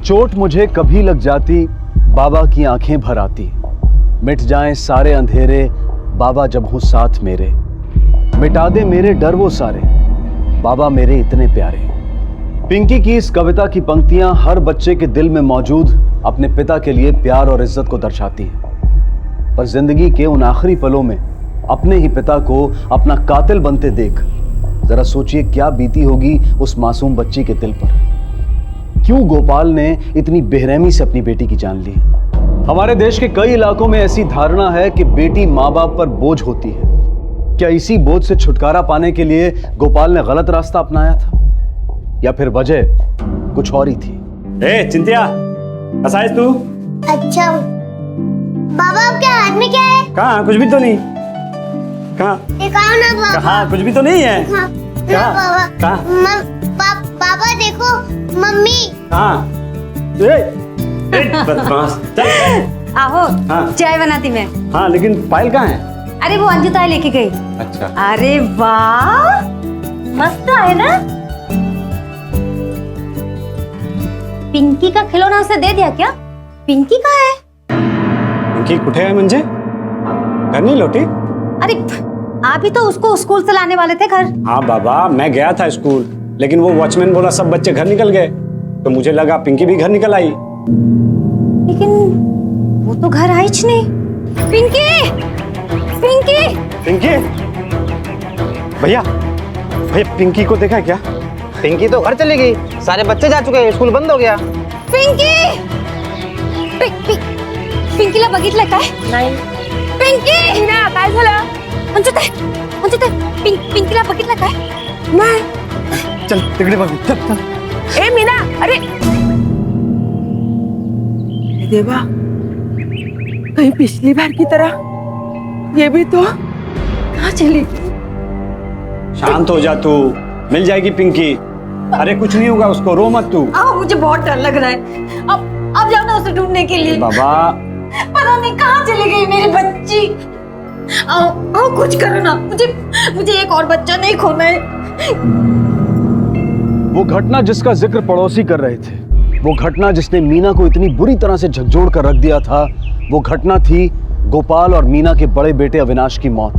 चोट मुझे कभी लग जाती, बाबा की आंखें भर आती। मिट जाएं सारे अंधेरे, बाबा जब हूं साथ मेरे। मिटा दे मेरे डर वो सारे, बाबा मेरे इतने प्यारे। पिंकी की इस कविता की पंक्तियां हर बच्चे के दिल में मौजूद अपने पिता के लिए प्यार और इज्जत को दर्शाती हैं। पर जिंदगी के उन आखिरी पलों में अपने ही पिता को अपना कातिल बनते देख जरा सोचिए क्या बीती होगी उस मासूम बच्ची के दिल पर। क्यों गोपाल ने इतनी बेरहमी से अपनी बेटी की जान ली? हमारे देश के कई इलाकों में ऐसी धारणा है कि बेटी माँ बाप पर बोझ होती है। क्या इसी बोझ से छुटकारा पाने के लिए गोपाल ने गलत रास्ता अपनाया था, या फिर वजह कुछ और ही थी? ए चिंतिया, कैसा है तू? अच्छा बाबा, आपके हाथ में क्या है? कहाँ? कुछ भी तो नहीं। कहाँ? दिखाओ ना बाबा। कहाँ? कुछ भी तो नहीं है। हाँ, कहाँ? बाबा। कहाँ? बाबा देखो, मम्मी। कहाँ? बदमाश। चल। आहो, हाँ। चाय बनाती मैं। हाँ, लेकिन पायल कहाँ है? अरे वो अंजू ताई लेके गई। अच्छा। अरे वाह, मस्त है ना। पिंकी का खिलौना उसे दे दिया क्या? पिंकी कहाँ है? पिंकी कुठे है म्हणजे? घर नहीं लौटी? अरे आप ही तो उसको स्कूल से लाने वाले थे घर। हाँ बाबा, मैं गया था स्कूल, लेकिन वो वॉचमैन बोला सब बच्चे घर निकल गए, तो मुझे लगा पिंकी भी घर निकल आई। लेकिन वो तो घर आई ही नहीं। पिंकी, पिंकी, पिंकी, भैया भैया पिंकी को देखा क्या? पिंकी तो घर चली गई, सारे बच्चे जा चुके हैं, स्कूल बंद हो गया। पिंकी, पिंकीला बघितलं काय? नाही। पिंकी, मीना काय झालं? अंजुते, पिंकीला बघितलं काय? नाही। चल तिकडे बघ, चल चल। ए मीना, अरे देवा, कहीं पिछली बार की तरह ये भी तो कहाँ चली? शांत हो जा तू, मिल जाएगी पिंकी। अरे कुछ नहीं होगा उसको, रो मत तू। मुझे बहुत डर लग रहा है। अब जाओ ना उसे ढूंढने के लिए। बाबा पता नहीं कहाँ चली गई मेरी बच्ची। आओ कुछ करो ना, मुझे एक और बच्चा नहीं खोना है। वो घटना जिसका जिक्र पड़ोसी कर रहे थे, वो घटना जिसने मीना को इतनी बुरी तरह से झकझोर कर रख दिया था, वो घटना थी गोपाल और मीना के बड़े बेटे अविनाश की मौत,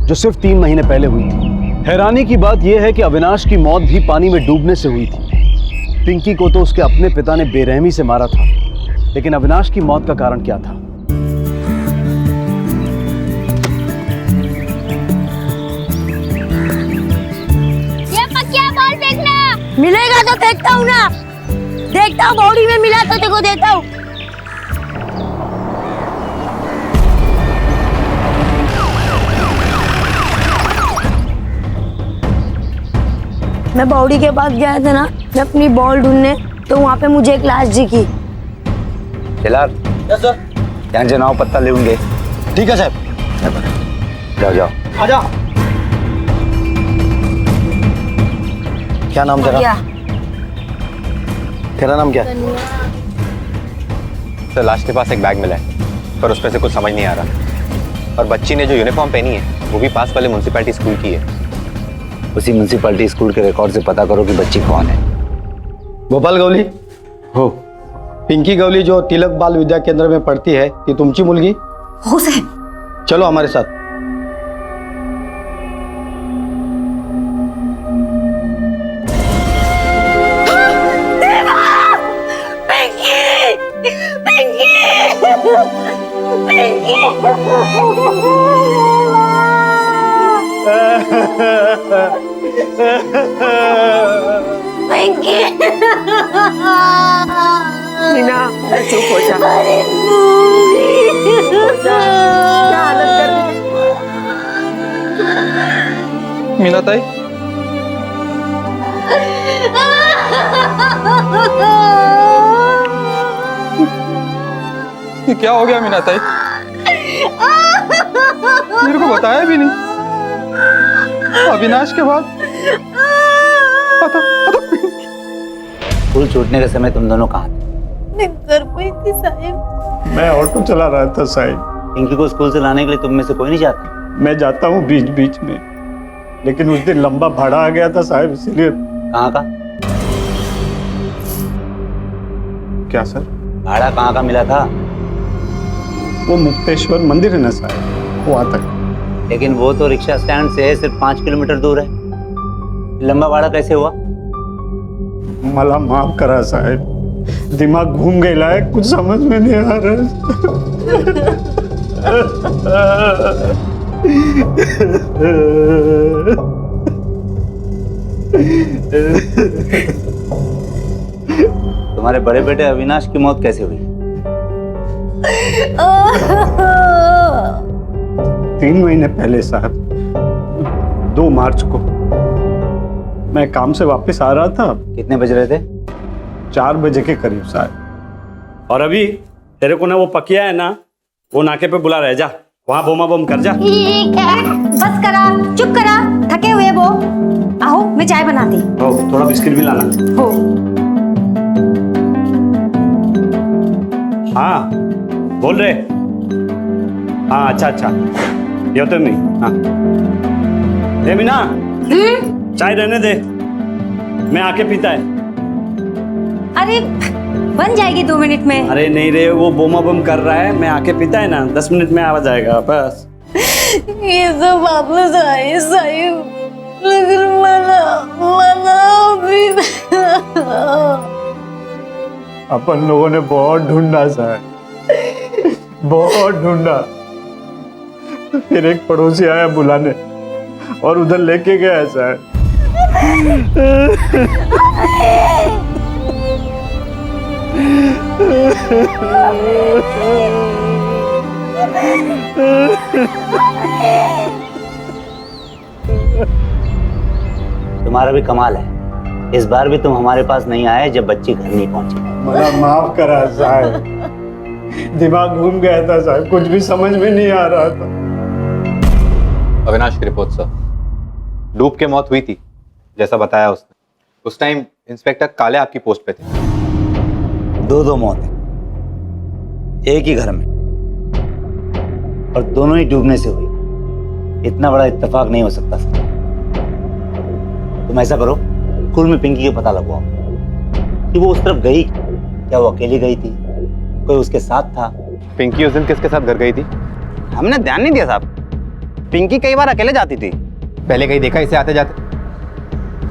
जो सिर्फ 3 महीने पहले हुई थी। हैरानी की बात यह है कि अविनाश की मौत भी पानी में डूबने से हुई थी। पिंकी को तो उसके अपने पिता ने बेरहमी से मारा था, लेकिन अविनाश की मौत का कारण क्या था? ये पक्किया बॉल फेंकना। मिलेगा तो देखता हूँ ना, देखता हूँ बॉडी में मिला तो देखो, देता हूँ। मैं बॉडी के पास गया था ना, मैं अपनी बॉल ढूंढने, तो वहाँ पे मुझे एक लाश दिखी। खिलार यहाँ से 9 पत्ता लेंगे। ठीक है साहब। जाओ जाओ। आजा। क्या नाम तेरा? तेरा नाम क्या? सर लाश के पास एक बैग मिला है, पर उसमें से कुछ समझ नहीं आ रहा। और बच्ची ने जो यूनिफॉर्म पहनी है वो भी पास वाले म्युनिसिपैलिटी स्कूल की है। उसी म्युनिसिपैलिटी स्कूल के रिकॉर्ड से पता करो कि बच्ची कौन है। गोपाल गवली हो। पिंकी गवली जो तिलक बाल विद्या केंद्र में पढ़ती है, ती तुमची मुलगी? हो साहेब। चलो हमारे साथ। मीना, चुप हो जा। क्या हालत कर रही है? मीना ताई, ये क्या हो गया मीना ताई? मेरे को बताया भी नहीं। अविनाश के बाद स्कूल छूटने के समय तुम दोनों कहाँ थे? मैं घर पे थी साहब। मैं ऑटो चला रहा था साहब। पिंकी को स्कूल से लाने के लिए तुम में से कोई नहीं जाता? मैं जाता हूँ बीच बीच में, लेकिन उस दिन लंबा भाड़ा आ गया था साहब, इसलिए। कहाँ का? क्या सर? भाड़ा कहाँ का मिला था? वो मुक्तेश्वर मंदिर है ना साहब, वहाँ तक। लेकिन वो तो रिक्शा स्टैंड से सिर्फ 5 किलोमीटर दूर है। लंबा भाड़ा कैसे हुआ? मला माफ करा साहब, दिमाग घूम गया है, कुछ समझ में नहीं आ तुम्हारे बड़े बेटे अविनाश की मौत कैसे हुई? 3 महीने पहले साहब, 2 मार्च को मैं काम से वापस आ रहा था। कितने बज रहे थे? 4 बजे के करीब साहब। और अभी तेरे को ना वो पकिया है ना, वो नाके पे बुला रहे, जा वहां बोमा बोम कर जा। ठीक है, बस करा, चुप करा, थके हुए वो। आओ मैं चाय बनाती। हो, थोड़ा बिस्किट भी लाना। हो हाँ बोल रहे। हाँ अच्छा अच्छा, ये तो नहीं। हाँ दे मीना, चाय रहने दे, मैं आके पीता है। अरे बन जाएगी 2 मिनट में। अरे नहीं रे, वो बोमा बम कर रहा है, मैं आके पीता है ना, 10 मिनट में आ जाएगा बस। ये सब वापस आए साहिब, लेकिन मना भी। अपन लोगों ने बहुत ढूंढा सर, बहुत ढूंढा। फिर एक पड़ोसी आया बुलाने और उधर लेके गया सर। तुम्हारा भी कमाल है, इस बार भी तुम हमारे पास नहीं आए जब बच्ची घर नहीं पहुंची। मला माफ करा साहब, दिमाग घूम गया था साहब, कुछ भी समझ में नहीं आ रहा था। अविनाश की रिपोर्ट सर, डूब के मौत हुई थी जैसा बताया उसने। उस टाइम इंस्पेक्टर काले आपकी पोस्ट पे थे। 2 मौतें एक ही घर में, और दोनों ही डूबने से हुई। इतना बड़ा इत्तेफाक नहीं हो सकता सर। तुम ऐसा करो, स्कूल में पिंकी का पता लगवाओ कि वो उस तरफ गई, क्या वो अकेली गई थी, कोई उसके साथ था? पिंकी उस दिन किसके साथ घर गई थी? हमने ध्यान नहीं दिया साहब, पिंकी कई बार अकेले जाती थी। पहले कहीं देखा इसे आते जाते?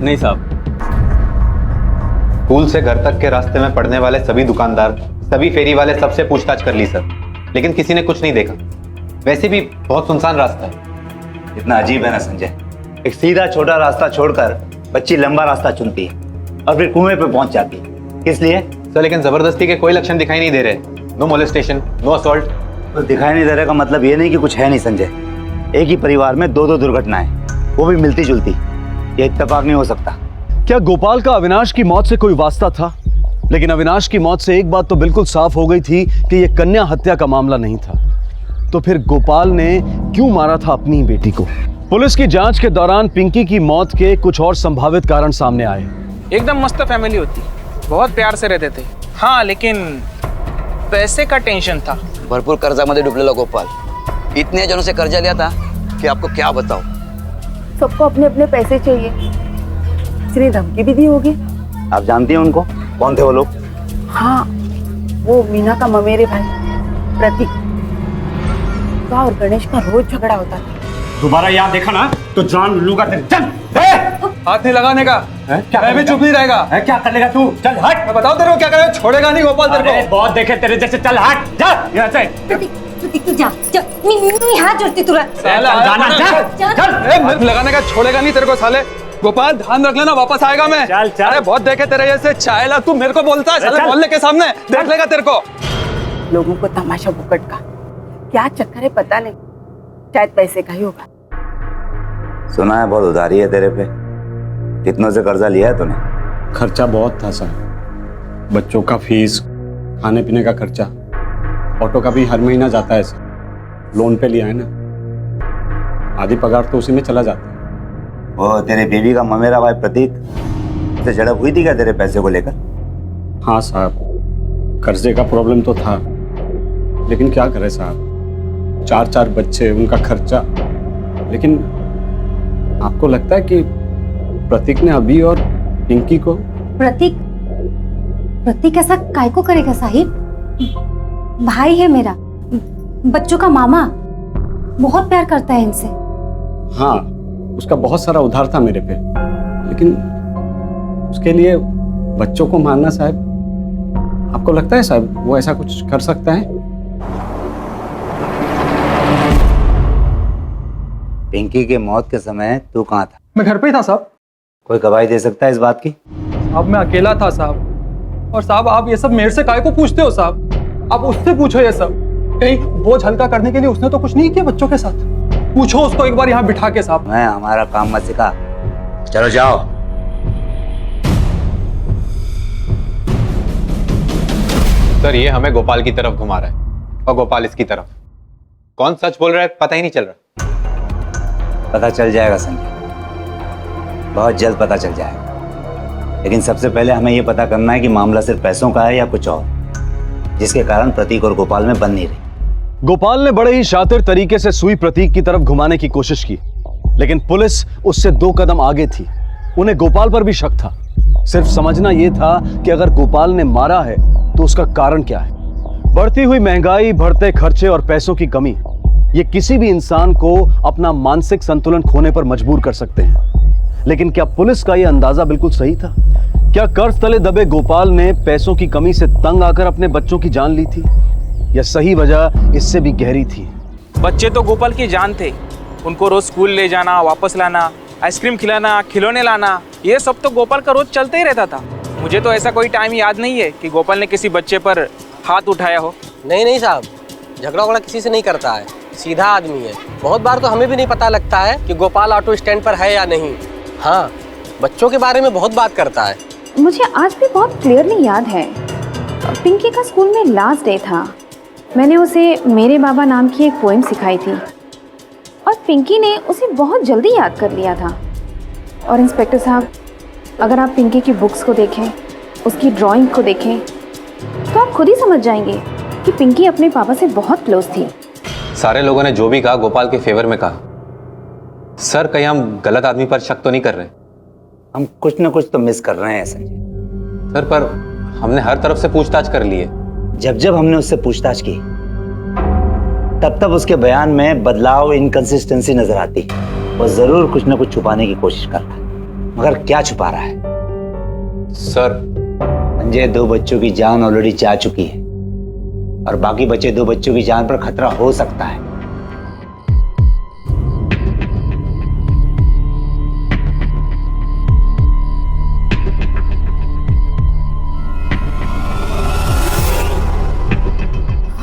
नहीं साहब। स्कूल से घर तक के रास्ते में पड़ने वाले सभी दुकानदार, सभी फेरी वाले, सबसे पूछताछ कर ली सर, लेकिन किसी ने कुछ नहीं देखा। वैसे भी बहुत सुनसान रास्ता है। इतना अजीब है ना संजय, एक सीधा छोटा रास्ता छोड़कर बच्ची लंबा रास्ता चुनती है और फिर कुएं पे पहुंच जाती है। किस लिए सर? लेकिन जबरदस्ती के कोई लक्षण दिखाई नहीं दे रहे। No molestation, no assault. तो दिखाई नहीं दे रहा का मतलब ये नहीं कि कुछ है नहीं संजय। एक ही परिवार में 2 दुर्घटनाएं, वो भी मिलती जुलती। ये इत्तेफाक नहीं हो सकता। क्या गोपाल का अविनाश की मौत से कोई वास्ता था? लेकिन अविनाश की मौत से एक बात तो बिल्कुल साफ हो गई थी कि यह कन्या हत्या का मामला नहीं था। तो फिर गोपाल ने क्यों मारा था अपनी ही बेटी को? पुलिस की जांच के दौरान पिंकी की मौत के कुछ और संभावित कारण सामने आए। एकदम मस्त फैमिली होती, बहुत प्यार से रहते थे। हाँ, लेकिन पैसे का टेंशन था। भरपूर कर्जामध्ये डुबलेला गोपाल, इतने जनों से कर्जा लिया था कि आपको क्या बताओ। सबको अपने अपने पैसे चाहिए, इसने धमकी भी दी होगी। आप जानती हैं उनको? कौन थे वो लोग? हाँ, वो मीना का ममेरे भाई प्रतीक का और गणेश का रोज झगड़ा होता था। दोबारा याद देखा ना तो जान लूंगा तेरे। चल हाथ नहीं लगाने का। क्या मैं भी चुप नहीं रहेगा। क्या कर लेगा तू? चल हट। मैं बताओ तेरे को क्या करेगा, छोड़ेगा नहीं गोपाल तेरे को। बहुत देखे तेरे जैसे, चल हट जा यहाँ से। प्रतीक तू जा, मैं हाथ जोड़ती तुरंत। जाना चल लगाने का, छोड़ेगा नहीं तेरे को साले। गोपाल ध्यान रख लेना, वापस आएगा मैं। चल चल। अरे बहुत देखे तेरे जैसे चाय ला, तू मेरे को बोलता है साले मोहल्ले के सामने, देख लेगा तेरे को। लोगों को तमाशा बुकट का क्या चक्कर है पता नहीं, शायद पैसे का ही होगा। सुना है बहुत उधारी है तेरे पे, कितनों से कर्जा लिया है तूने? खर्चा बहुत था सर, बच्चों का फीस, खाने पीने का खर्चा, ऑटो का भी हर महीना जाता है सर। लोन पे लिया है ना, आधी पगार तो उसी में चला जाता है। वो तेरे बीवी का ममेरा भाई प्रतीक से झड़प हुई थी क्या तेरे पैसे को लेकर? हाँ साहब, कर्जे का प्रॉब्लम तो था, लेकिन क्या करे साहब, 4 बच्चे, उनका खर्चा। लेकिन आपको लगता है कि प्रतीक ने अभी और पिंकी को? प्रतीक प्रतीक ऐसा काय को करेगा साहिब? भाई है मेरा, बच्चों का मामा, बहुत प्यार करता है इनसे। हाँ, उसका बहुत सारा उधार था मेरे पे, लेकिन उसके लिए बच्चों को मारना साहब, आपको लगता है साहब वो ऐसा कुछ कर सकता है? पिंकी के मौत के समय तू कहाँ था? मैं घर पे ही था साहब। कोई गवाही दे सकता है इस बात की? अब मैं अकेला था साहब। और साहब आप ये सब मेरे से काय को पूछते हो साहब? आप उससे पूछो ये सब। कहीं बोझ हल्का करने के लिए उसने तो कुछ नहीं किया बच्चों के साथ। पूछो उसको एक बार यहाँ बिठा के साहब। मैं हमारा काम मत सिखा, चलो जाओ। सर ये हमें गोपाल की तरफ घुमा रहा है और गोपाल इसकी तरफ। कौन सच बोल रहा है पता ही नहीं चल रहा। पता चल जाएगा संजय, बहुत जल्द पता चल जाएगा। लेकिन सबसे पहले हमें यह पता करना है कि मामला सिर्फ पैसों का है या कुछ और, जिसके कारण प्रतीक और गोपाल में बन नहीं रही। गोपाल ने बड़े ही शातिर तरीके से सुई प्रतीक की तरफ घुमाने की कोशिश की, लेकिन पुलिस उससे 2 कदम आगे थी। उन्हें गोपाल पर भी शक था। सिर्फ समझना यह था कि अगर गोपाल ने मारा है तो उसका कारण क्या है। बढ़ती हुई महंगाई, बढ़ते खर्चे और पैसों की कमी, ये किसी भी इंसान को अपना मानसिक संतुलन खोने पर मजबूर कर सकते हैं। लेकिन क्या पुलिस का यह अंदाजा बिल्कुल सही था? क्या कर्ज तले दबे गोपाल ने पैसों की कमी से तंग आकर अपने बच्चों की जान ली थी, या सही वजह इससे भी गहरी थी? बच्चे तो गोपाल की जान थे। उनको रोज स्कूल ले जाना, वापस लाना, आइसक्रीम खिलाना, खिलौने लाना, ये सब तो गोपाल का रोज चलते ही रहता था। मुझे तो ऐसा कोई टाइम याद नहीं है कि गोपाल ने किसी बच्चे पर हाथ उठाया हो। नहीं साहब, झगड़ा वगड़ा किसी से नहीं करता है, सीधा आदमी है। बहुत बार तो हमें भी नहीं पता लगता है कि गोपाल ऑटो स्टैंड पर है या नहीं। हाँ, बच्चों के बारे में बहुत बात करता है। मुझे आज भी बहुत क्लियरली याद है, पिंकी का स्कूल में लास्ट डे था। मैंने उसे मेरे बाबा नाम की एक पोएम सिखाई थी और पिंकी ने उसे बहुत जल्दी याद कर लिया था। और इंस्पेक्टर साहब, अगर आप पिंकी की बुक्स को देखें, उसकी ड्राइंग को देखें, तो आप खुद ही समझ जाएंगे कि पिंकी अपने पापा से बहुत क्लोज थी। सारे लोगों ने जो भी कहा गोपाल के फेवर में कहा। सर कहीं हम गलत आदमी पर शक तो नहीं कर रहे? हम कुछ न कुछ तो मिस कर रहे हैं संजय। सर पर हमने हर तरफ से पूछताछ कर ली है। जब हमने उससे पूछताछ की तब उसके बयान में बदलाव, इनकंसिस्टेंसी नजर आती। वो जरूर कुछ न कुछ छुपाने की कोशिश कर रहा है, मगर क्या छुपा रहा है? सर संजय, 2 बच्चों की जान ऑलरेडी जा चुकी है और बाकी बचे 2 बच्चों की जान पर खतरा हो सकता है।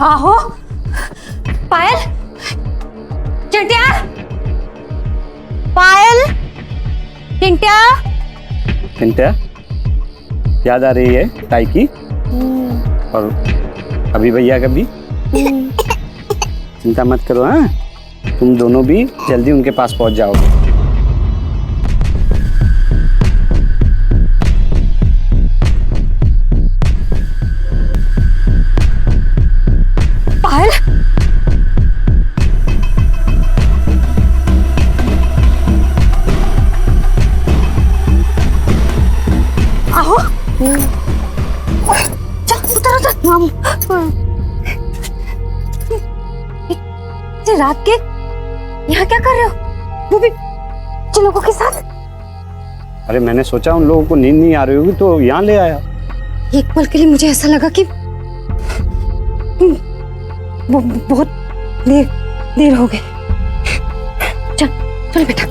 आहो, पायल, चिंटिया, पायल, चिंटिया। चिंटा, याद आ रही है ताई की? और अभी भैया का भी? चिंता मत करो। हाँ, तुम दोनों भी जल्दी उनके पास पहुंच जाओगे। पायल, आओ, चल उतर। इतनी रात के यहाँ क्या कर रहे हो? वो भी जिन लोगों के साथ? अरे मैंने सोचा उन लोगों को नींद नहीं आ रही होगी तो यहाँ ले आया। एक पल के लिए मुझे ऐसा लगा कि वो बहुत देर हो गई। चल बेटा।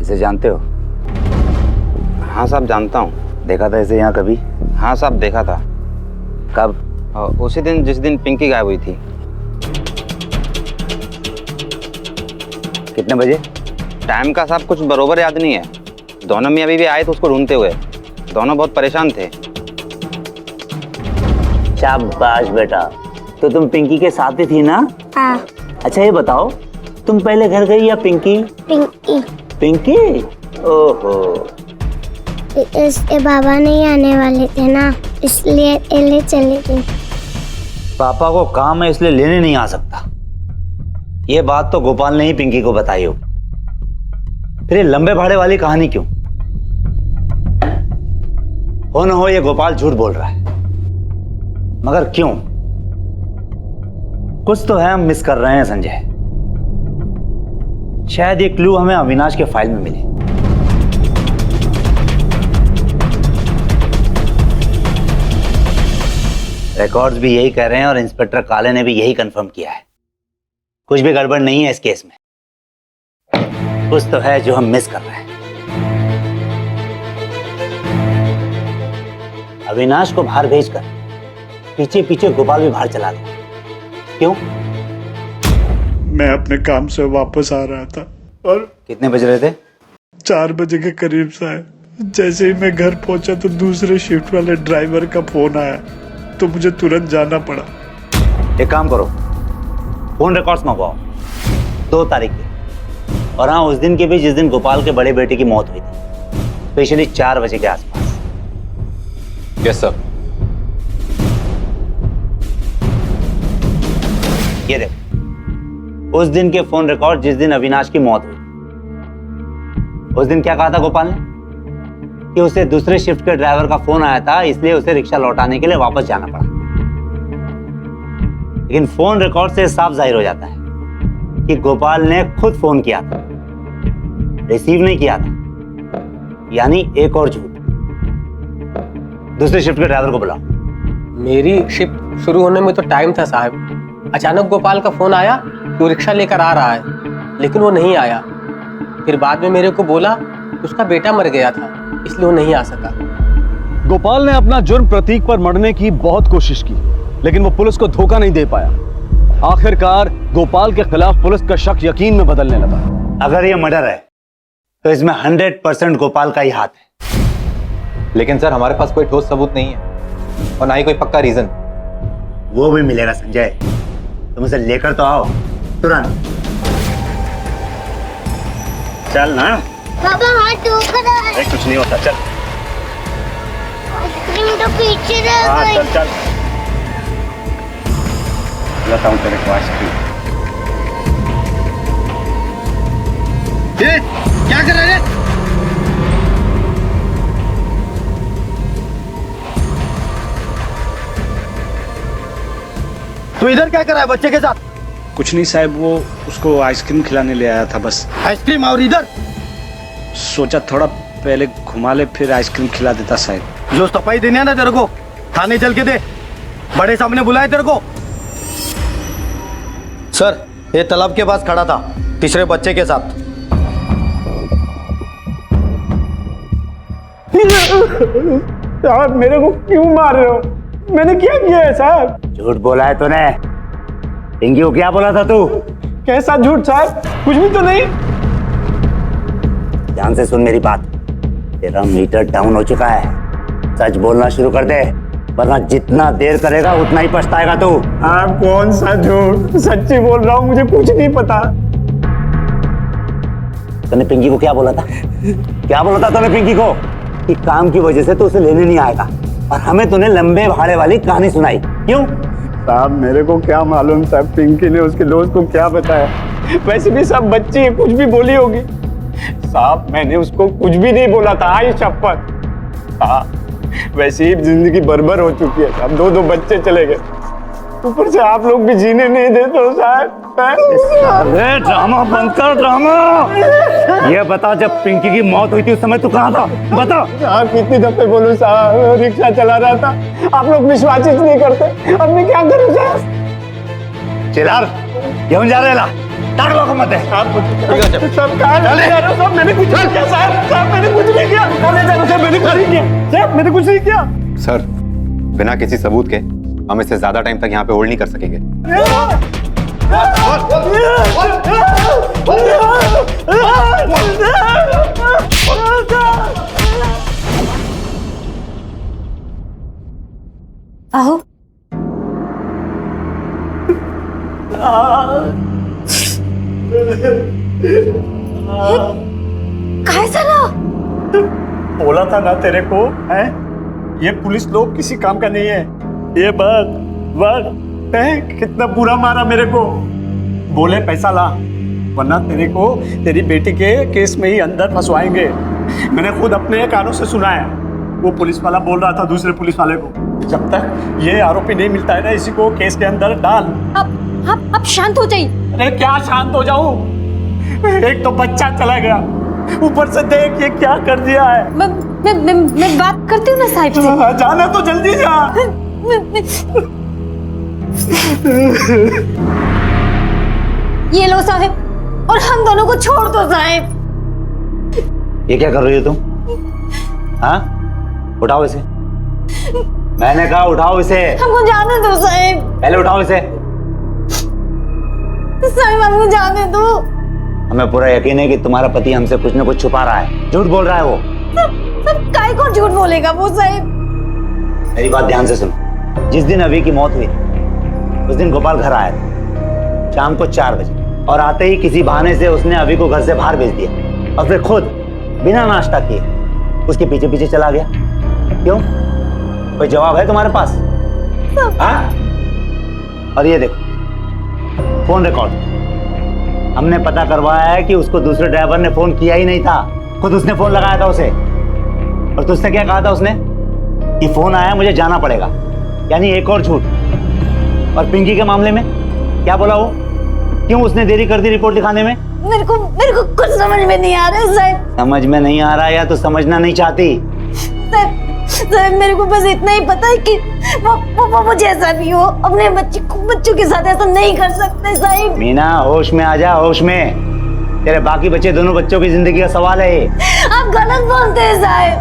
इसे जानते हो? हाँ साहब जानता हूँ। देखा था इसे यहाँ कभी? हाँ साहब देखा था। कब? उसी दिन जिस दिन पिंकी गायब हुई थी। कितने बजे? टाइम का साहब कुछ बरोबर याद नहीं है। दोनों में अभी भी आए थे उसको ढूंढते हुए। दोनों बहुत परेशान थे। शाबाश बेटा, तो तुम पिंकी के साथ ही थी ना? हाँ। अच्छा ये बताओ, तुम पहले घर गई या पिंकी? पिंकी। पिंकी? ओहो। इसके बाबा नहीं आने वाले थे ना, इसलिए ले चली गई। पापा को काम है इसलिए लेने नहीं आ सकता। ये बात तो गोपाल ने ही पिंकी को बताई हो। फिर ये लंबे भाड़े वाली कहानी क्यों? हो न हो ये गोपाल झूठ बोल रहा है, मगर क्यों? कुछ तो है हम मिस कर रहे हैं संजय। शायद ये क्लू हमें अविनाश के फाइल में मिले। रिकॉर्ड्स भी यही कह रहे हैं और इंस्पेक्टर काले ने भी यही कंफर्म किया है। कुछ भी गड़बड़ नहीं है इस केस में। कुछ तो है जो हम मिस कर रहे हैं। अविनाश को बाहर भेजकर पीछे पीछे गोपाल भी बाहर चला गया। क्यों? मैं अपने काम से वापस आ रहा था और कितने बज रहे थे? 4 बजे के करीब साहब। जैसे ही मैं घर पहुंचा तो दूसरे शिफ्ट वाले ड्राइवर का फोन आया, तो मुझे तुरंत जाना पड़ा। एक काम करो, फोन रिकॉर्ड्स मंगवाओ 2 तारीख के, और हाँ उस दिन के भी जिस दिन गोपाल के बड़े बेटे की मौत हुई थी, स्पेशली 4 बजे के आसपास। Yes sir. ये देखो, उस दिन के फोन रिकॉर्ड जिस दिन अविनाश की मौत हुई। उस दिन क्या कहा था गोपाल ने? कि उसे दूसरे शिफ्ट के ड्राइवर का फोन आया था, इसलिए उसे रिक्शा लौटाने के लिए वापस जाना पड़ा। लेकिन फोन रिकॉर्ड से साफ जाहिर हो जाता है कि गोपाल ने खुद फोन किया था, रिसीव नहीं किया था। यानी एक और झूठ। दूसरे शिफ्ट के ड्राइवर को बुलाओ। मेरी शिफ्ट शुरू होने में तो टाइम था साहब। अचानक गोपाल का फोन आया कि वो रिक्शा लेकर आ रहा है, लेकिन वो नहीं आया। फिर बाद में मेरे को बोला कि उसका बेटा मर गया था, इसलिए वो नहीं आ सका। गोपाल ने अपना जुर्म प्रतीक पर मढ़ने की बहुत कोशिश की, लेकिन वो पुलिस को धोखा नहीं दे पाया। आखिरकार गोपाल के खिलाफ पुलिस का शक यकीन में बदलने लगा। अगर ये मर्डर है तो इसमें 100% गोपाल का ही हाथ है। लेकिन सर हमारे पास कोई ठोस सबूत नहीं है और ना ही कोई पक्का रीजन। वो भी मिलेगा संजय, तुम उसे लेकर तो आओ तुरंत। चल ना। पापा हाथ धोकर अरे कुछ नहीं होता, चल। आइसक्रीम तो पीछे रह गई। चल चल, लाता हूँ तेरे को आइसक्रीम। क्या कर रहे हैं? तू इधर क्या कर रहा है बच्चे के साथ? कुछ नहीं साहब, वो उसको आइसक्रीम खिलाने ले आया था बस। आइसक्रीम और इधर? सोचा थोड़ा पहले घुमा ले, फिर आइसक्रीम खिला देता साहब। जो सफाई देनी है ना तेरे को, थाने चल के दे। बड़े सामने बुलाए तेरे को। सर, ये तालाब के पास खड़ा था तीसरे बच्चे के साथ। साहब मेरे को क्यों मार रहे हो? मैंने क्या किया है साहब? झूठ बोला है तूने। पिंकी को क्या बोला था तू? कैसा झूठ साहब? कुछ भी तो नहीं। ध्यान से सुन मेरी बात। तेरा मीटर डाउन हो चुका है। सच बोलना शुरू कर दे, वरना जितना देर करेगा उतना ही पछताएगा तू। आप कौन सा झूठ? सच्ची बोल रहा हूँ, मुझे कुछ नहीं पता। तूने पिंकी को क्या बोला था? क्या बोला था तूने पिंकी को? कि काम की वजह से तू उसे लेने नहीं आएगा, और हमें तूने लंबे भाड़े वाली कहानी सुनाई। क्यों? साहब मेरे को क्या मालूम साहब, पिंकी ने उसके दोस्त को क्या बताया। वैसे भी सब बच्ची है, कुछ भी बोली होगी। साहब मैंने उसको कुछ भी नहीं बोला था, आई शपथ। हाँ, वैसे ही जिंदगी बर्बाद हो चुकी है साहब। 2 बच्चे चले गए, ऊपर से आप लोग भी जीने नहीं देते हो साहब। अरे ड्रामा बंद कर, ड्रामा। ये बता, जब पिंकी की मौत हुई थी उस समय तू कहाँ था? बता। आप कितनी दफे बोलूं साहब, रिक्शा चला रहा था। आप लोग विश्वास ही नहीं करते, अब मैं क्या करूं साहब? चिल्लार, क्यों जा रहे ला? तार लो को मत है। सब कहाँ जा रहे हो साहब? मैंने कुछ नहीं किया साहब। साहब मैंने कुछ नहीं किया। मैंने कुछ नहीं किया साहब, मैंने कुछ नहीं किया। सर बिना किसी सबूत के हम इससे ज्यादा टाइम तक यहाँ पे होल्ड नहीं कर सकेंगे। आओ। कैसा ना? बोला था ना तेरे को, हैं? ये पुलिस लोग किसी काम का नहीं है। ये बस है, कितना बुरा मारा मेरे को। बोले पैसा ला, वरना तेरे को तेरी बेटी के केस में ही अंदर फंसवाएंगे। मैंने खुद अपने कानों से सुना है। वो पुलिस वाला बोल रहा था दूसरे पुलिस वाले को, जब तक ये आरोपी नहीं मिलता है ना, इसी को केस के अंदर डाल। आप शांत हो जाइए। अरे क्या शांत हो जाऊं? एक तो बच्चा चला गया, ऊपर से देख ये क्या कर दिया है। मैं बात करती हूँ ना साहिब से। जाना तो जल्दी जा। ये लो साहिब, और हम दोनों को छोड़ दो साहिब। ये क्या कर रही हो तुम? हाँ, उठाओ इसे। मैंने कहा उठाओ इसे। हमको जाने दो साहिब। पहले उठाओ इसे। साहिब हमको जाने दो। हमें पूरा यकीन है कि तुम्हारा पति हमसे कुछ न कुछ छुपा रहा है, झूठ बोल रहा है वो। सब काय को झूठ बोलेगा वो साहिब? मेरी बात ध्यान से सुनो। जिस दिन अभी की मौत हुई उस दिन गोपाल घर आया था शाम को 4 बजे, और आते ही किसी बहाने से उसने अभी को घर से बाहर भेज दिया और फिर खुद बिना नाश्ता किए उसके पीछे पीछे चला गया। क्यों? कोई जवाब है तुम्हारे पास? हाँ? और ये देखो फोन रिकॉर्ड, हमने पता करवाया है कि उसको दूसरे ड्राइवर ने फोन किया ही नहीं था, खुद उसने फोन लगाया था उसे। और तुझसे क्या कहा था उसने? कि फोन आया मुझे जाना पड़ेगा, यानी एक और झूठ। और पिंकी के मामले में क्या बोला वो? क्यों उसने देरी कर दी रिपोर्ट लिखाने में? मेरे को कुछ समझ में नहीं आ रहा साहिब। समझ में नहीं आ रहा या तो समझना नहीं चाहती? साहिब मेरे को बस इतना ही पता है कि वो जैसा भी हो अपने बच्चों के साथ ऐसा नहीं कर सकते साहिब। मीना होश में आ जा, होश में। तेरे बाकी बच्चे दोनों बच्चों की जिंदगी का सवाल है ये। आप गलत बोलते हैं साहिब।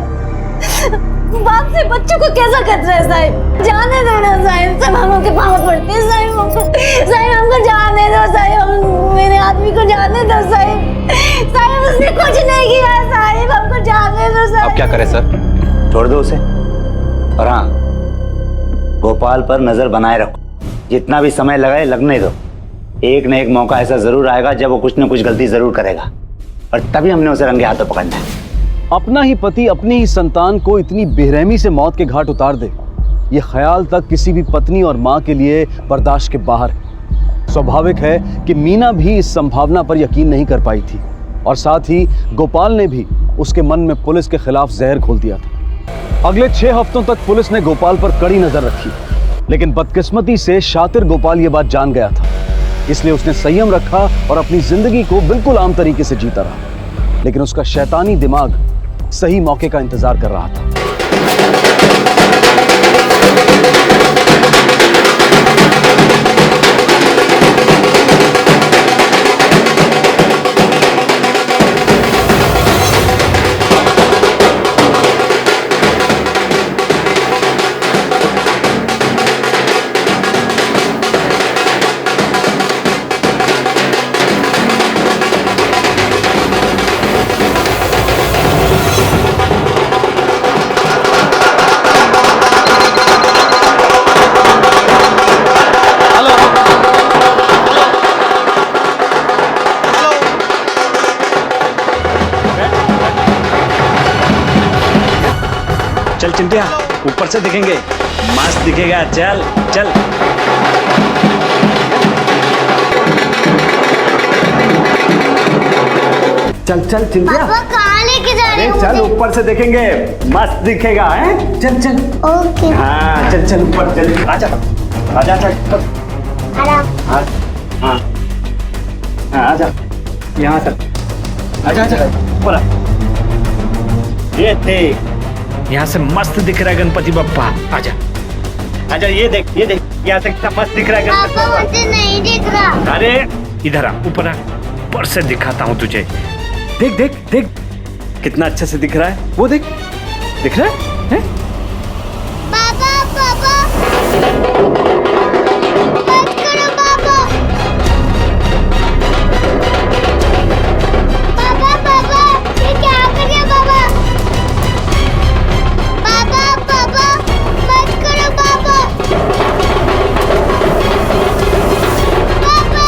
बाप से बच्चों को कैसा कर रहे हैं साहिब? जाने दो ना साहिब, सब हम लोग के पाँव पड़ते हैं साहिब। हमको जाने दो साहिब, मेरे आदमी को जाने दो साहिब। साहिब उसने कुछ नहीं किया साहिब, हमको जाने दो साहिब। अब क्या करें सर? छोड़ दो उसे, और हाँ गोपाल पर नजर बनाए रखो। जितना भी समय लगाए लगने दो, एक न एक मौका ऐसा जरूर आएगा जब वो कुछ न कुछ गलती जरूर करेगा, और तभी हमने उसे रंगे हाथों पकड़ना है। अपना ही पति अपनी ही संतान को इतनी बेरहमी से मौत के घाट उतार दे, ये ख्याल तक किसी भी पत्नी और माँ के लिए बर्दाश्त के बाहर है। स्वाभाविक है कि मीना भी इस संभावना पर यकीन नहीं कर पाई थी, और साथ ही गोपाल ने भी उसके मन में पुलिस के खिलाफ जहर घोल दिया था। अगले 6 हफ्तों तक पुलिस ने गोपाल पर कड़ी नजर रखी, लेकिन बदकिस्मती से शातिर गोपाल ये बात जान गया था, इसलिए उसने संयम रखा और अपनी जिंदगी को बिल्कुल आम तरीके से जीता रहा। लेकिन उसका शैतानी दिमाग सही मौके का इंतजार कर रहा था। चल चिंटिया, ऊपर से दिखेंगे, मस्त दिखेगा। चल चल चल चल चिंटिया, पापा कहाँ लेके जा रहे अरे हो? चल ऊपर से देखेंगे, मस्त दिखेगा है। चल चल। ओके। हाँ चल चल ऊपर चल, आजा आजा आजा। आराम। हाँ हाँ हाँ आजा, यहाँ चल, आजा आजा ऊपर आ। ये देख, यहाँ से मस्त दिख रहा है गणपति बप्पा। आजा आजा, ये देख यहाँ से कितना मस्त दिख रहा है गणपति पापा बाबा। मुझे नहीं दिख रहा। अरे इधर आ, ऊपर आ, ऊपर से दिखाता हूँ तुझे। देख देख देख कितना अच्छे से दिख रहा है, वो देख, दिख रहा है? पापा पापा मत करो पापा। पापा पापा ये क्या कर रहे हो पापा? पापा पापा मत करो पापा। पापा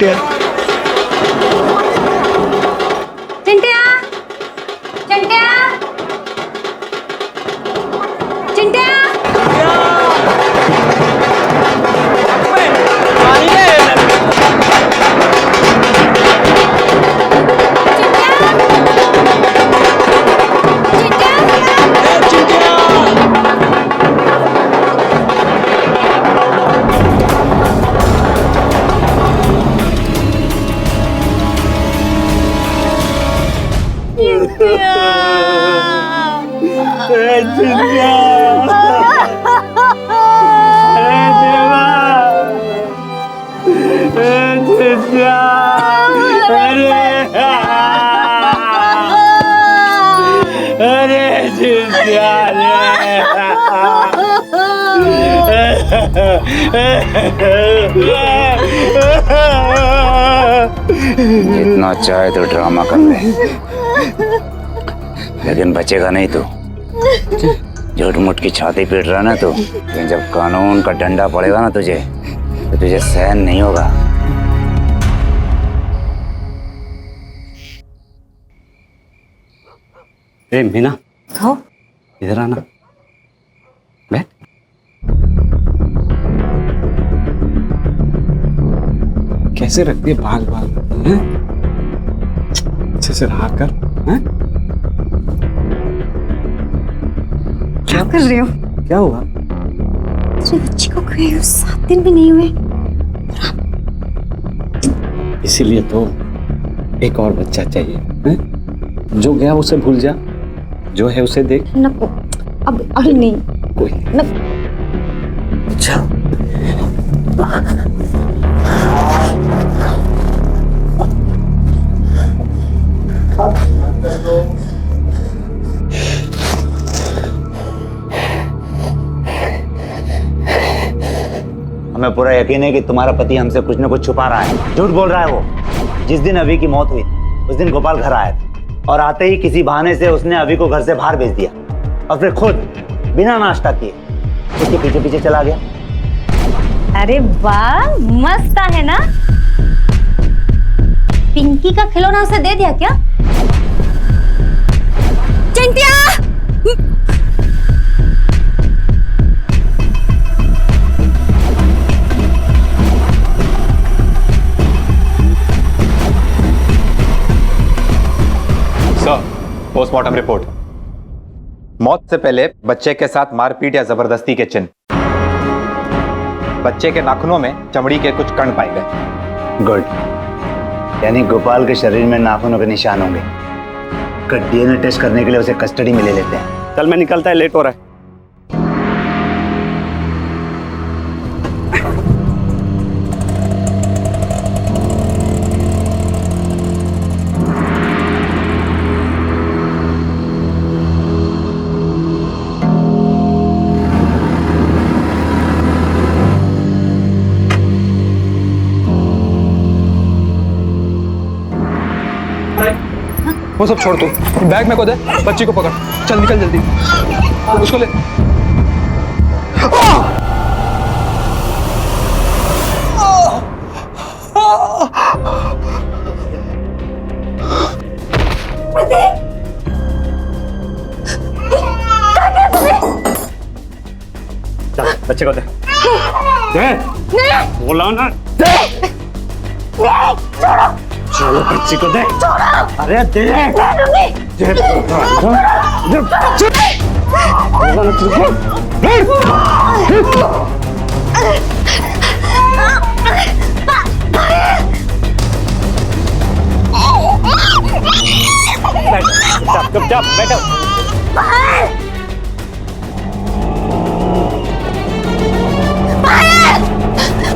चिंटिया चिंटिया चिंटिया चिंटिया जितना चाहे तो ड्रामा कर ले, लेकिन बचेगा नहीं तू। झूठ मूठ की छाती पीट रहा ना तू, लेकिन जब कानून का डंडा पड़ेगा ना तुझे, तो तुझे सहन नहीं होगा। ए मीना, हाँ इधर आना, बैठ। कैसे रखती है बाल बाल, हैं? अच्छे से रहा कर, हैं? क्या कर रहे हो? क्या हुआ? अरे बच्ची को गए 7 दिन भी नहीं हुए। इसीलिए तो एक और बच्चा चाहिए, हैं? जो गया उसे भूल जा, जो है उसे देख। न अब अरे नहीं कोई न चल। हमें पूरा यकीन है कि तुम्हारा पति हमसे कुछ न कुछ छुपा रहा है, झूठ बोल रहा है वो। जिस दिन अभी की मौत हुई उस दिन गोपाल घर आया था, और आते ही किसी बहाने से उसने अभी को घर से बाहर भेज दिया, और फिर खुद बिना नाश्ता किए उसके पीछे पीछे चला गया। अरे वाह, मस्त है ना। पिंकी का खिलौना उसे दे दिया क्या? चिंटिया पोस्टमार्टम रिपोर्ट। मौत से पहले बच्चे के साथ मारपीट या जबरदस्ती के चिन्ह। बच्चे के नाखूनों में चमड़ी के कुछ कण पाए गए। गुड, यानी गोपाल के शरीर में नाखूनों के निशान होंगे। डीएनए टेस्ट करने के लिए उसे कस्टडी में ले लेते हैं। चल मैं निकलता है, लेट हो रहा है। वो सब छोड़, तू बैग में को दे, बच्ची को पकड़, चल निकल जल्दी, उसको ले। चल बच्चे को दे, दे, बोला ना, दे, चलो बच्ची को दे। अरे दे, चुपचाप बैठो।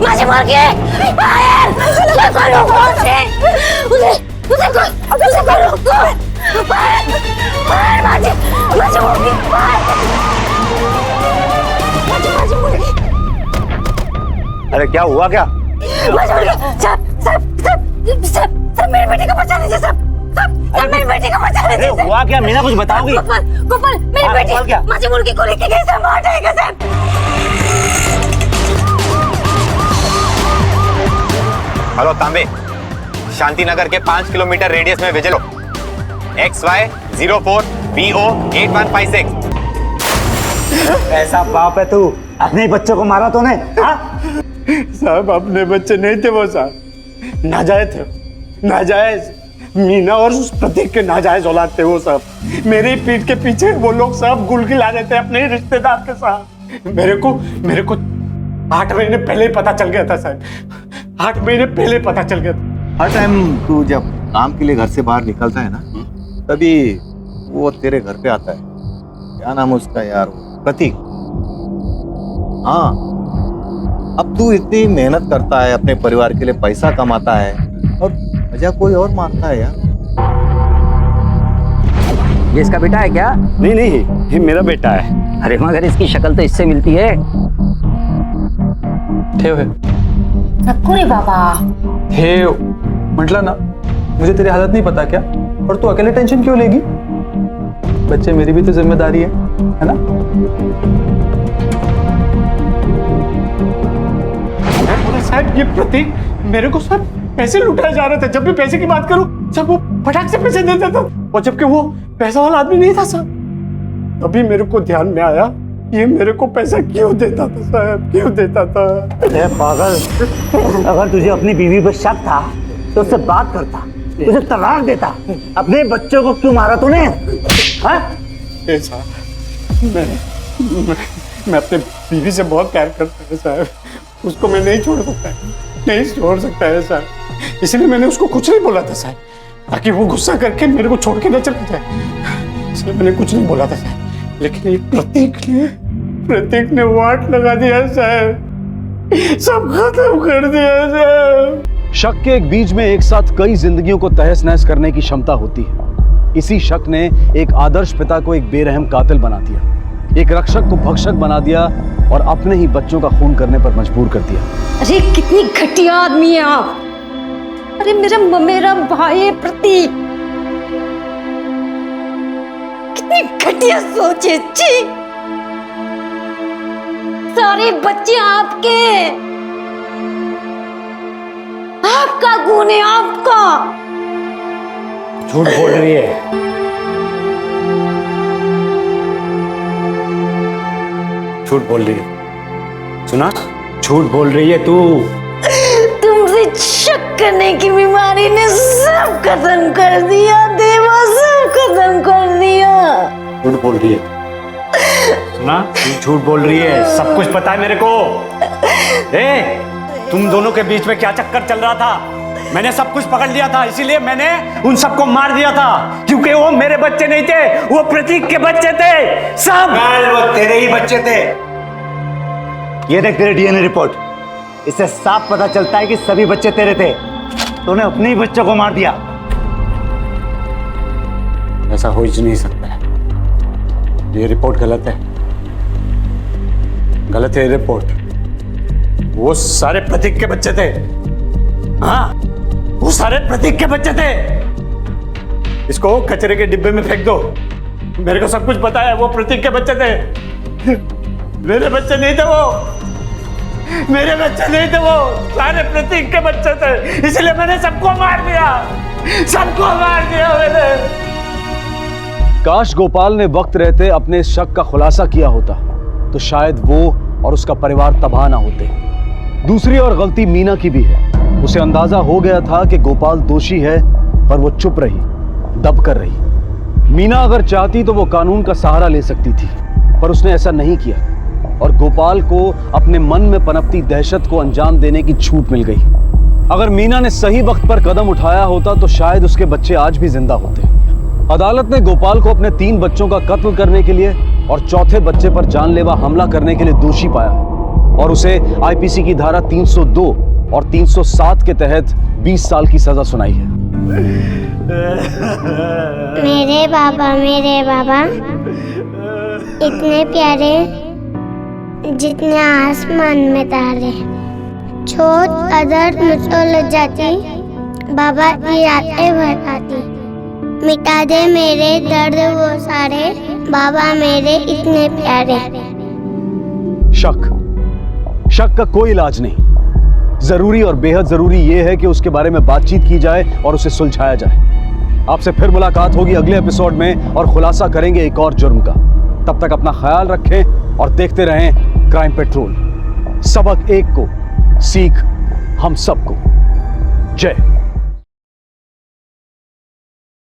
माझी मुलगी बाहेर, करू कोणचे उसे करू कोण बाहेर, माझी मुलगी बाहेर, माझी मुलगी। अरे क्या हुआ क्या? माझी मुलगी, सब मेरी बेटी को बचा लीजिए, सब मेरी बेटी को बचा लीजिए। अरे हुआ क्या मीना, कुछ बताओगी? गोपाल मेरी बेटी माझी मुलगी को लेके गए, सब मार जाएगा साहब। हेलो तांबे, शांति नगर के 5 किलोमीटर रेडियस में भेज लो। XY 04BO8156। ऐसा बाप है तू, अपने ही बच्चों को मारा तूने? साहब अपने बच्चे नहीं थे वो साहब, नाजायज थे, नाजायज। मीना और उस प्रतीक के नाजायज औलाद थे वो साहब। मेरी पीठ के पीछे वो लोग सब गुलगिला रहे थे अपने ही रिश्तेदार के साथ। मेरे को 8 महीने पहले ही पता चल गया था साहब, 8 महीने पहले पता चल गया था। हर टाइम तू जब काम के लिए घर से बाहर निकलता है ना, तभी वो तेरे घर पे आता है। क्या नाम है उसका यार, प्रतीक। हाँ, अब तू इतनी मेहनत करता है, अपने परिवार के लिए पैसा कमाता है और वजह कोई और मानता है यार। ये इसका बेटा है क्या? नहीं, ये मेरा बेटा है। अरे मगर इसकी शक्ल तो इससे मिलती है। ठेव है रे बाबा। ठेव म्हटलं ना, मुझे तेरी हालत नहीं पता क्या? और तू अकेले टेंशन क्यों लेगी? बच्चे मेरी भी तो जिम्मेदारी है ना? साहब ये प्रतीक मेरे को सब पैसे लुटाए जा रहे थे। जब भी पैसे की बात करूं सब वो फटाक से पैसे देता था, और जबकि वो पैसा वाला आदमी नहीं था साहब। अभी मेरे को ध्यान में आया ये मेरे को पैसा क्यों देता था साहब, क्यों देता था? अरे पागल, अगर तुझे अपनी बीवी पर शक था तो उससे बात करता, तुझे तलाक देता। अपने बच्चों को क्यों मारा तूने? मैं अपने बीवी से बहुत प्यार करता हूँ साहब, उसको मैं नहीं छोड़ सकता, नहीं छोड़ सकता है साहब। इसलिए मैंने उसको कुछ नहीं बोला था साहब, ताकि वो गुस्सा करके मेरे को छोड़ के न चला जाए। इसलिए मैंने कुछ नहीं बोला था साहब। लेकिन ये प्रतीक ने वाट लगा दिया साहब, सब खत्म कर दिया साहब। शक के एक बीज में एक साथ कई जिंदगियों को तहस नहस करने की क्षमता होती है। इसी शक ने एक आदर्श पिता को एक बेरहम कातिल बना दिया, एक रक्षक को भक्षक बना दिया और अपने ही बच्चों का खून करने पर मजबूर कर दिया। अरे कितनी घटिया आदमी है आप। अरे मेरा भाई है प्रतीक, कितनी घटिया सोच है। छी, सारे बच्चे आपके, आपका गुण है, आपका। झूठ बोल रही है। झूठ बोल रही है, सुना? झूठ बोल रही है तू। तुमसे शक करने की बीमारी ने सब खत्म कर दिया देवा, सब खत्म कर दिया। झूठ बोल रही है, सुना? तू झूठ बोल रही है, सब कुछ पता है मेरे को। तुम दोनों के बीच में क्या चक्कर चल रहा था मैंने सब कुछ पकड़ लिया था, इसीलिए मैंने उन सबको मार दिया था, क्योंकि वो मेरे बच्चे नहीं थे, वो प्रतीक के बच्चे थे सब। वो तेरे ही बच्चे थे। ये देख तेरे डीएनए रिपोर्ट, इससे साफ पता चलता है कि सभी बच्चे तेरे थे। तूने अपने ही बच्चों को मार दिया। ऐसा हो ही नहीं सकता है, ये रिपोर्ट गलत है, गलत है ये रिपोर्ट। वो सारे प्रतीक के बच्चे थे। हाँ, वो सारे प्रतीक के बच्चे थे। इसको कचरे के डिब्बे में फेंक दो, मेरे को सब कुछ पता है। वो प्रतीक के बच्चे थे, मेरे बच्चे नहीं थे वो, मेरे बच्चे नहीं थे वो, सारे प्रतीक के बच्चे थे। इसलिए मैंने सबको मार दिया, सबको मार दिया मैंने। काश गोपाल ने वक्त रहते अपने इस शक का खुलासा किया होता तो शायद वो और उसका परिवार तबाह ना होते। दूसरी और गलती मीना की भी है। उसे अंदाजा हो गया था कि गोपाल दोषी है, पर वो चुप रही, दब कर रही। मीना अगर चाहती तो वो कानून का सहारा ले सकती थी, पर उसने ऐसा नहीं किया और गोपाल को अपने मन में पनपती दहशत को अंजाम देने की छूट मिल गई। अगर मीना ने सही वक्त पर कदम उठाया होता तो शायद उसके बच्चे आज भी जिंदा होते। अदालत ने गोपाल को अपने 3 बच्चों का कत्ल करने के लिए और चौथे बच्चे पर जानलेवा हमला करने के लिए दोषी पाया और उसे आईपीसी की धारा 302 और 307 के तहत 20 साल की सजा सुनाई है। मेरे बाबा इतने प्यारे जितने आसमान में तारे, छोट अदर मुझको लग जाती, बाबा की रातें भरती, मिटा दे मेरे दर्द वो सारे, बाबा मेरे इतने प्यारे। शक का कोई इलाज नहीं। जरूरी और बेहद जरूरी यह है कि उसके बारे में बातचीत की जाए और उसे सुलझाया जाए। आपसे फिर मुलाकात होगी अगले एपिसोड में और खुलासा करेंगे एक और जुर्म का। तब तक अपना ख्याल रखें और देखते रहें क्राइम पेट्रोल। सबक एक को, सीख हम सबको। जय।